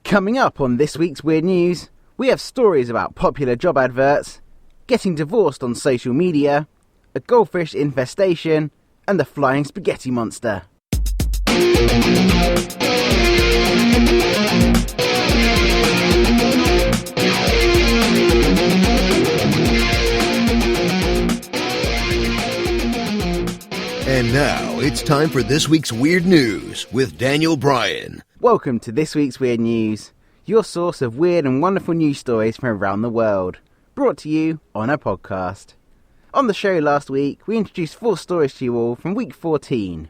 Coming up on this week's Weird News, we have stories about popular job adverts, getting divorced on social media, a goldfish infestation, and the flying spaghetti monster. And now, it's time for this week's Weird News with Daniel Bryan. Welcome to this week's Weird News, your source of weird and wonderful news stories from around the world, brought to you on a podcast. On the show last week, we introduced 4 stories to you all from week 14.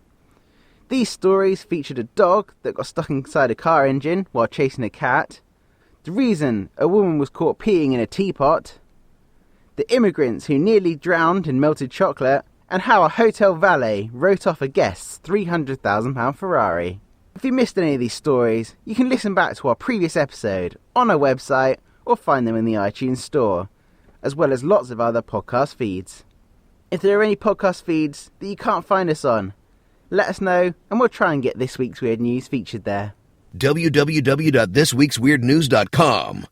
These stories featured a dog that got stuck inside a car engine while chasing a cat, the reason a woman was caught peeing in a teapot, the immigrants who nearly drowned in melted chocolate, and how a hotel valet wrote off a guest's £300,000 Ferrari. If you missed any of these stories, you can listen back to our previous episode on our website or find them in the iTunes store, as well as lots of other podcast feeds. If there are any podcast feeds that you can't find us on, let us know and we'll try and get this week's Weird News featured there. www.thisweeksweirdnews.com.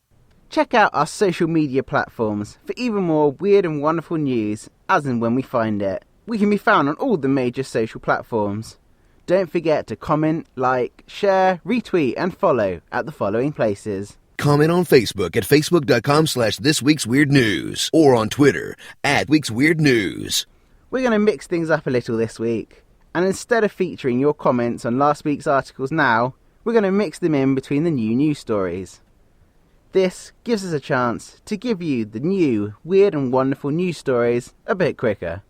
Check out our social media platforms for even more weird and wonderful news as and when we find it. We can be found on all the major social platforms. Don't forget to comment, like, share, retweet and follow at the following places. Comment on Facebook at facebook.com/thisweeksweirdnews or on Twitter @weeksweirdnews. We're going to mix things up a little this week, and instead of featuring your comments on last week's articles now, we're going to mix them in between the new news stories. This gives us a chance to give you the new, weird and wonderful news stories a bit quicker.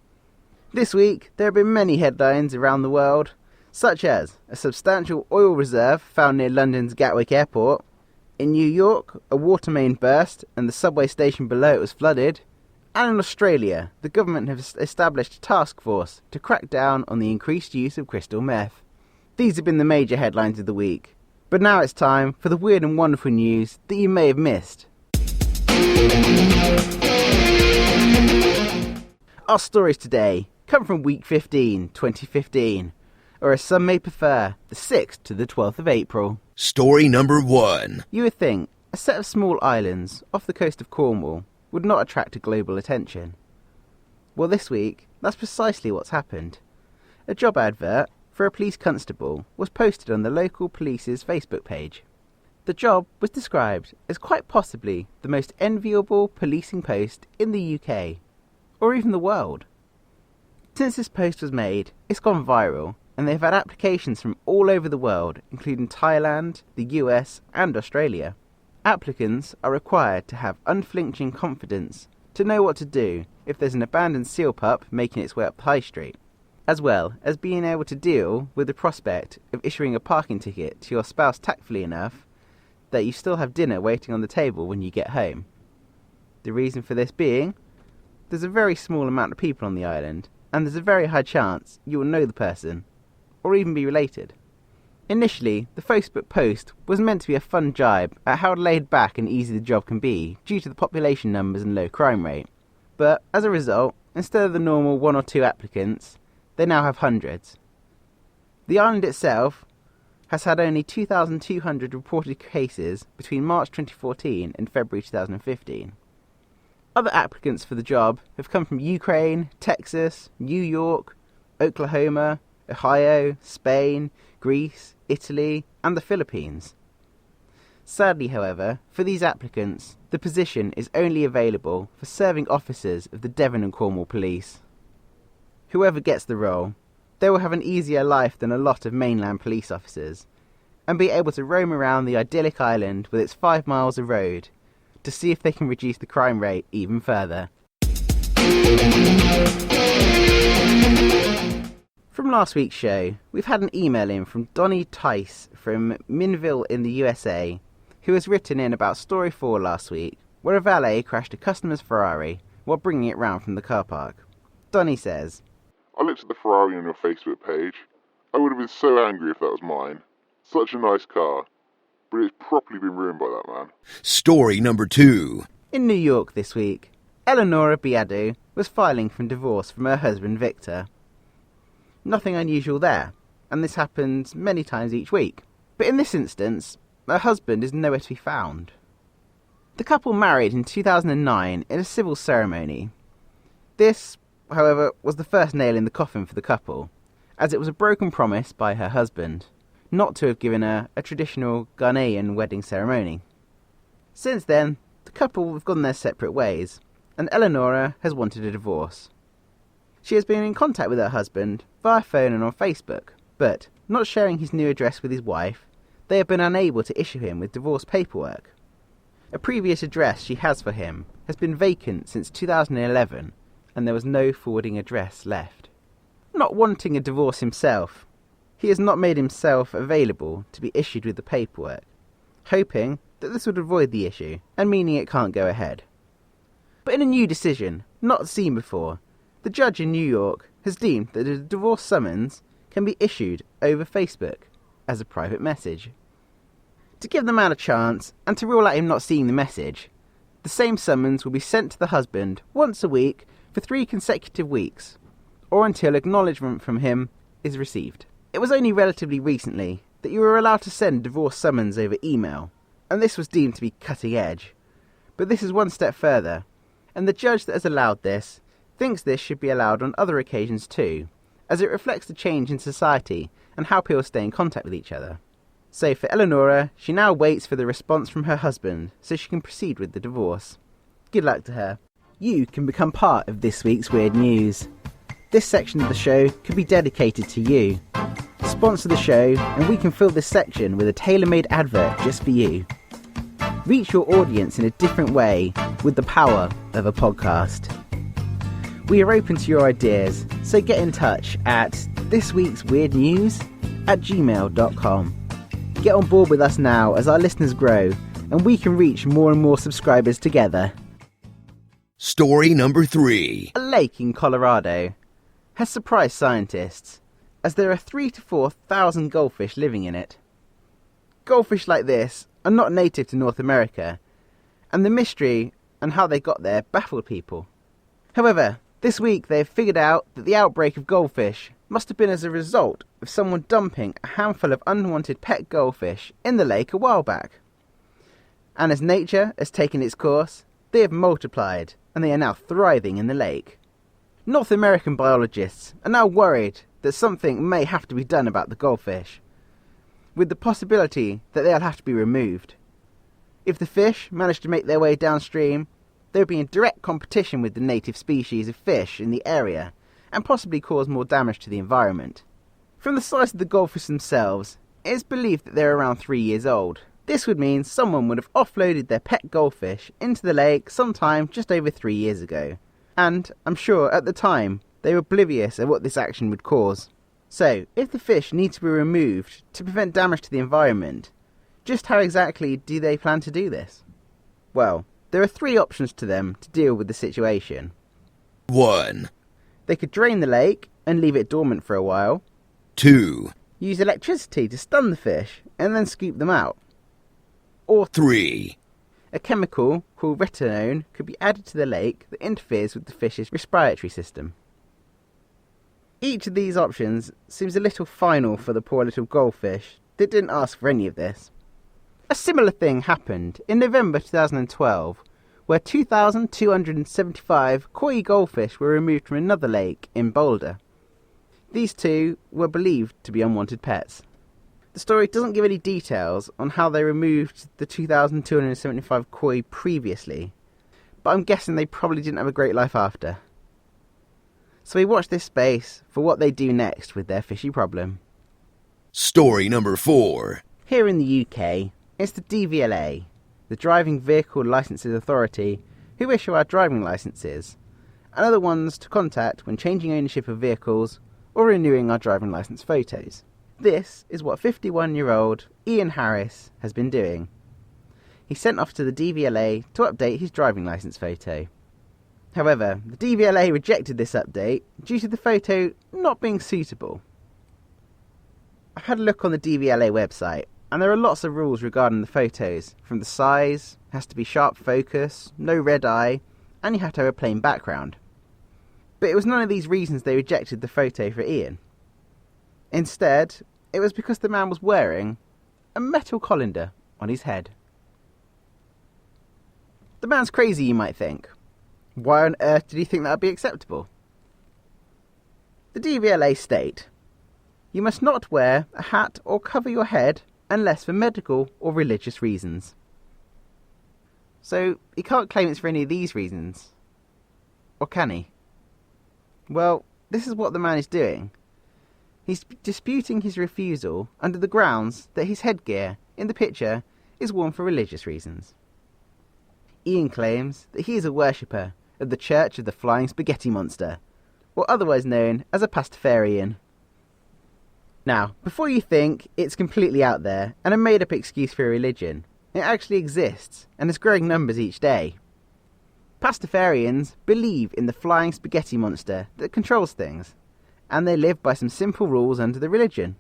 This week, there have been many headlines around the world, such as a substantial oil reserve found near London's Gatwick Airport. In New York, a water main burst and the subway station below it was flooded. And in Australia, the government has established a task force to crack down on the increased use of crystal meth. These have been the major headlines of the week. But now it's time for the weird and wonderful news that you may have missed. Our stories today come from week 15, 2015, or as some may prefer, the 6th to the 12th of April. Story number 1. You would think a set of small islands off the coast of Cornwall would not attract global attention. Well, this week, that's precisely what's happened. A job advert for a police constable was posted on the local police's Facebook page. The job was described as quite possibly the most enviable policing post in the UK, or even the world. Since this post was made, it's gone viral, and they've had applications from all over the world, including Thailand, the US, and Australia. Applicants are required to have unflinching confidence to know what to do if there's an abandoned seal pup making its way up the high street, as well as being able to deal with the prospect of issuing a parking ticket to your spouse tactfully enough that you still have dinner waiting on the table when you get home. The reason for this being, there's a very small amount of people on the island, and there's a very high chance you will know the person, or even be related. Initially, the Facebook post was meant to be a fun jibe at how laid back and easy the job can be due to the population numbers and low crime rate. But as a result, instead of the normal 1 or 2 applicants, they now have hundreds. The island itself has had only 2,200 reported cases between March 2014 and February 2015. Other applicants for the job have come from Ukraine, Texas, New York, Oklahoma, Ohio, Spain, Greece, Italy, and the Philippines. Sadly, however, for these applicants, the position is only available for serving officers of the Devon and Cornwall Police. Whoever gets the role, they will have an easier life than a lot of mainland police officers, and be able to roam around the idyllic island with its 5 miles of road to see if they can reduce the crime rate even further. From last week's show, we've had an email in from Donnie Tice from Minville in the USA, who has written in about story 4 last week, where a valet crashed a customer's Ferrari while bringing it round from the car park. Donnie says, I looked at the Ferrari on your Facebook page. I would have been so angry if that was mine. Such a nice car, but it's properly been ruined by that man. Story number 2. In New York this week, Eleonora Biadu was filing for divorce from her husband Victor. Nothing unusual there, and this happens many times each week. But in this instance, her husband is nowhere to be found. The couple married in 2009 in a civil ceremony. This, however, was the first nail in the coffin for the couple, as it was a broken promise by her husband not to have given her a traditional Ghanaian wedding ceremony. Since then, the couple have gone their separate ways, and Eleonora has wanted a divorce. She has been in contact with her husband via phone and on Facebook, but not sharing his new address with his wife, they have been unable to issue him with divorce paperwork. A previous address she has for him has been vacant since 2011, and there was no forwarding address left. Not wanting a divorce himself, he has not made himself available to be issued with the paperwork, hoping that this would avoid the issue and meaning it can't go ahead. But in a new decision, not seen before, the judge in New York has deemed that a divorce summons can be issued over Facebook as a private message. To give the man a chance, and to rule out him not seeing the message, the same summons will be sent to the husband once a week for 3 consecutive weeks, or until acknowledgement from him is received. It was only relatively recently that you were allowed to send divorce summons over email, and this was deemed to be cutting edge. But this is one step further, and the judge that has allowed this thinks this should be allowed on other occasions too, as it reflects the change in society and how people stay in contact with each other. So for Eleonora, she now waits for the response from her husband so she can proceed with the divorce. Good luck to her. You can become part of this week's Weird News. This section of the show could be dedicated to you. Sponsor the show and we can fill this section with a tailor-made advert just for you. Reach your audience in a different way with the power of a podcast. We are open to your ideas, so get in touch at thisweeksweirdnews@gmail.com. Get on board with us now as our listeners grow and we can reach more and more subscribers together. Story number 3. A lake in Colorado has surprised scientists as there are 3,000 to 4,000 goldfish living in it. Goldfish like this are not native to North America, and the mystery and how they got there baffled people. However, this week they have figured out that the outbreak of goldfish must have been as a result of someone dumping a handful of unwanted pet goldfish in the lake a while back. And as nature has taken its course, they have multiplied and they are now thriving in the lake. North American biologists are now worried that something may have to be done about the goldfish, with the possibility that they'll have to be removed. If the fish manage to make their way downstream, they would be in direct competition with the native species of fish in the area and possibly cause more damage to the environment. From the size of the goldfish themselves, it is believed that they're around 3 years old. This would mean someone would have offloaded their pet goldfish into the lake sometime just over 3 years ago. And I'm sure at the time they were oblivious of what this action would cause. So, if the fish need to be removed to prevent damage to the environment, just how exactly do they plan to do this? Well, there are 3 options to them to deal with the situation. 1. They could drain the lake and leave it dormant for a while. 2. Use electricity to stun the fish and then scoop them out. Or 3. A chemical called retinone could be added to the lake that interferes with the fish's respiratory system. Each of these options seems a little final for the poor little goldfish that didn't ask for any of this. A similar thing happened in November 2012, where 2,275 koi goldfish were removed from another lake in Boulder. These 2 were believed to be unwanted pets. The story doesn't give any details on how they removed the 2,275 koi previously, but I'm guessing they probably didn't have a great life after. So we watch this space for what they do next with their fishy problem. Story number 4. Here in the UK, it's the DVLA, the Driving Vehicle Licences Authority, who issue our driving licences, and are the ones to contact when changing ownership of vehicles or renewing our driving licence photos. This is what 51-year-old Ian Harris has been doing. He sent off to the DVLA to update his driving licence photo. However, the DVLA rejected this update due to the photo not being suitable. I've had a look on the DVLA website, and there are lots of rules regarding the photos, from the size, has to be sharp focus, no red eye, and you have to have a plain background. But it was none of these reasons they rejected the photo for Ian. Instead, it was because the man was wearing a metal colander on his head. The man's crazy, you might think. Why on earth did he think that would be acceptable? The DVLA state, you must not wear a hat or cover your head unless for medical or religious reasons. So he can't claim it's for any of these reasons. Or can he? Well, this is what the man is doing. He's disputing his refusal under the grounds that his headgear in the picture is worn for religious reasons. Ian claims that he is a worshipper of the Church of the Flying Spaghetti Monster, or otherwise known as a Pastafarian. Now, before you think it's completely out there and a made-up excuse for a religion, it actually exists and is growing numbers each day. Pastafarians believe in the flying spaghetti monster that controls things, and they live by some simple rules under the religion.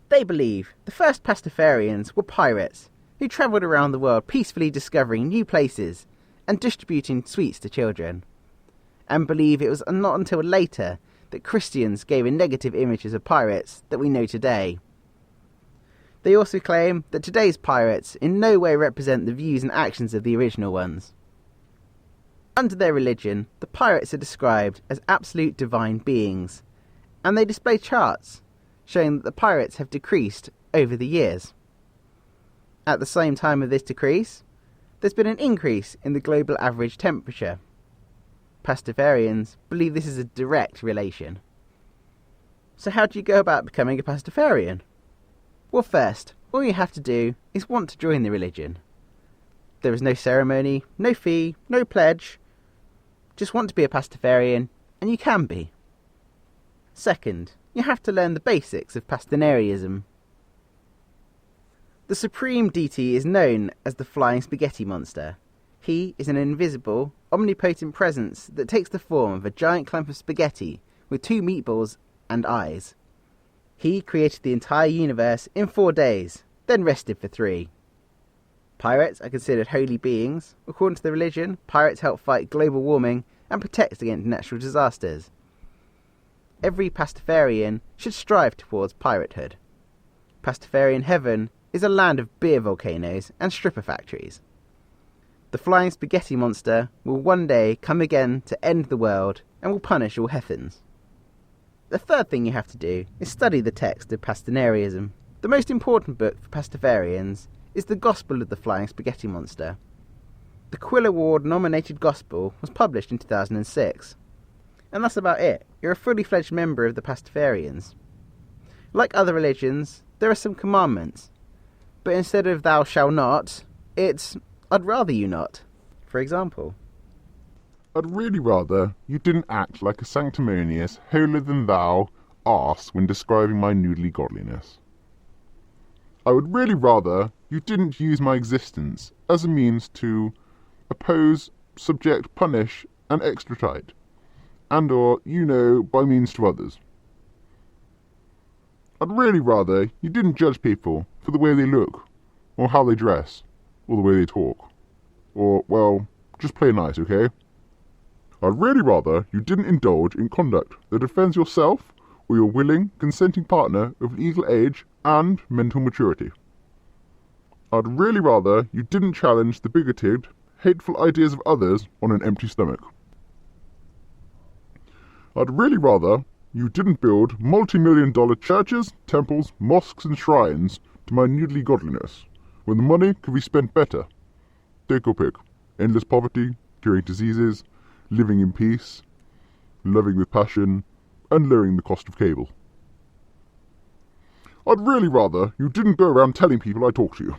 They believe the first Pastafarians were pirates who travelled around the world peacefully discovering new places and distributing sweets to children, and believe it was not until later that Christians gave a negative images of pirates that we know today. They also claim that today's pirates in no way represent the views and actions of the original ones. Under their religion, the pirates are described as absolute divine beings, and they display charts showing that the pirates have decreased over the years. At the same time of this decrease, there's been an increase in the global average temperature. Pastafarians believe this is a direct relation. So how do you go about becoming a Pastafarian? Well, first, all you have to do is want to join the religion. There is no ceremony, no fee, no pledge. Just want to be a Pastafarian, and you can be. Second, you have to learn the basics of Pastafarianism. The supreme deity is known as the Flying Spaghetti Monster. He is an invisible, omnipotent presence that takes the form of a giant clump of spaghetti with 2 meatballs and eyes. He created the entire universe in 4 days, then rested for 3. Pirates are considered holy beings. According to the religion, pirates help fight global warming and protect against natural disasters. Every Pastafarian should strive towards piratehood. Pastafarian heaven is a land of beer volcanoes and stripper factories. The flying spaghetti monster will one day come again to end the world and will punish all heathens. The third thing you have to do is study the text of Pastafarianism. The most important book for Pastafarians is the Gospel of the Flying Spaghetti Monster. The Quill Award nominated Gospel was published in 2006. And that's about it. You're a fully fledged member of the Pastafarians. Like other religions, there are some commandments, but instead of thou shalt not, it's I'd rather you not. For example, I'd really rather you didn't act like a sanctimonious, holier-than-thou arse when describing my noodly godliness. I would really rather you didn't use my existence as a means to oppose, subject, punish, and extradite, and or, by means to others. I'd really rather you didn't judge people for the way they look, or how they dress, or the way they talk, or, well, just play nice, okay? I'd really rather you didn't indulge in conduct that offends yourself or your willing, consenting partner of legal age and mental maturity. I'd really rather you didn't challenge the bigoted, hateful ideas of others on an empty stomach. I'd really rather you didn't build multi-million-dollar churches, temples, mosques and shrines to my noodly godliness, when the money could be spent better. Take your pick. Endless poverty, curing diseases, living in peace, loving with passion, and lowering the cost of cable. I'd really rather you didn't go around telling people I talk to you.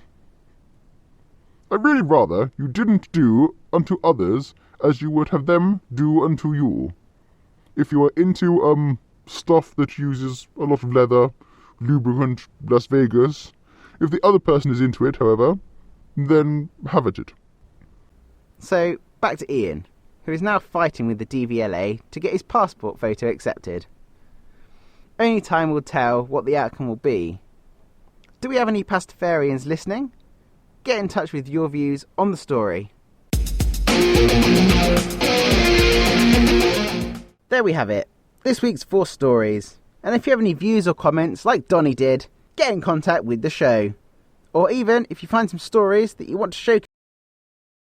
I'd really rather you didn't do unto others as you would have them do unto you. If you are into, stuff that uses a lot of leather, lubricant, Las Vegas, if the other person is into it, however, then have at it. So, back to Ian, who is now fighting with the DVLA to get his passport photo accepted. Only time will tell what the outcome will be. Do we have any Pastafarians listening? Get in touch with your views on the story. There we have it, this week's 4 stories. And if you have any views or comments like Donnie did, get in contact with the show. Or even if you find some stories that you want to showcase